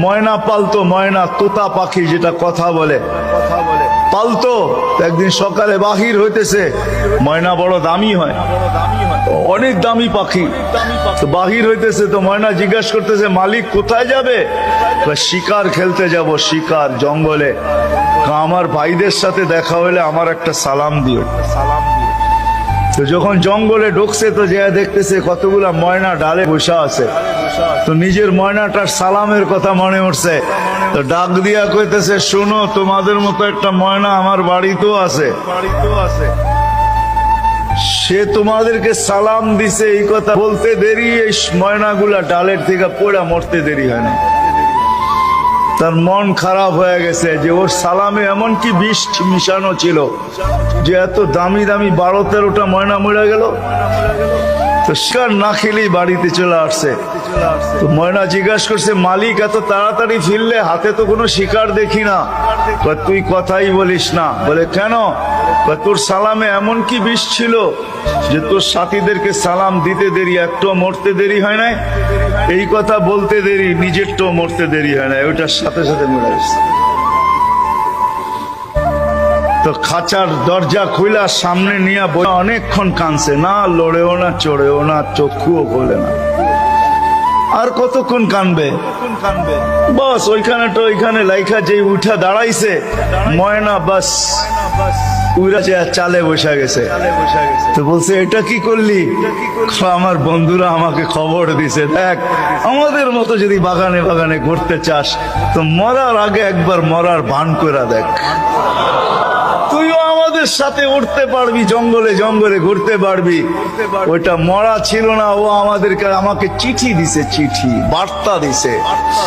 ময়না পালতো, ময়না তোতা পাখি যেটা কথা বলে পালতো। একদিন সকালে বাহির হইতেছে, ময়না বড় দামি হয়, অনেক দামি পাখি। তো বাহির হইতেছে, তো ময়না জিজ্ঞাসা করতেছে মালিক কোথায় যাবে? শিকার খেলতে যাব, শিকার জঙ্গলে। আমার ভাইদের সাথে দেখা হলে আমার একটা সালাম দিও। তো যখন জঙ্গলে ঢুকছে, তো যে দেখতেছে কতগুলা ময়না ডালে বসা আছে। তো নিজের ময়নাটার সালামের কথা মনে উঠছে, তো ডাক দিয়া কইতেছে, শোনো, তোমাদের মতো একটা ময়না আমার বাড়িতেও আছে, সে তোমাদেরকে সালাম দিছে। এই কথা বলতে দেরি, এই ময়নাগুলা ডালের থেকে পড়া মরতে দেরি হয় না। তার মন খারাপ হয়ে গেছে যে ওর সালামে এমন কি বিষ মিশানো ছিল যে এত দামি দামি 12-13টা ময়না মরে গেল। তো শিকার না খেলেই বাড়িতে চলে আসছে। তো ময়না জিজ্ঞাসা করছে, মালিক এত তাড়াতাড়ি ফিরলে, হাতে তো কোনো শিকার দেখি না। তুই কথাই বলিস না। বলে কেন? তোর সালামে এমন কি বিষ ছিল যে তোর সাথীদেরকে সালাম দিতে দেরি, একটু মরতে দেরি হয় নাই। এই কথা বলতে দেরি, নিজেরটাও মরতে দেরি হয় না, ওইটার সাথে সাথে মরে গেছে। তো খাঁচার দরজা খুইলা সামনে নিয়ে অনেকক্ষণ কাঁদছে, না লড়েও না, চড়েও না, চক্ষুও খোলে না। আর কতক্ষণ কানবে? বাস ওইখানে তো ওইখানে লাইখা যে উঠা দাঁড়াইছে ময়না, বাস উড়া চালে বসা গেছে। তো বলছে, এটা কি করলি? আমার বন্ধুরা আমাকে খবর দিছে, দেখ আমাদের মতো যদি বাগানে বাগানে ঘুরতে চাস তো মরার আগে একবার মরার ভান করে দেখ, তুইও আমাদের সাথে উঠতে পারবি, জঙ্গলে জঙ্গলে ঘুরতে পারবি। ওইটা মরা ছিল না, ও আমাকে চিঠি দিছে, চিঠি বার্তা দিছে।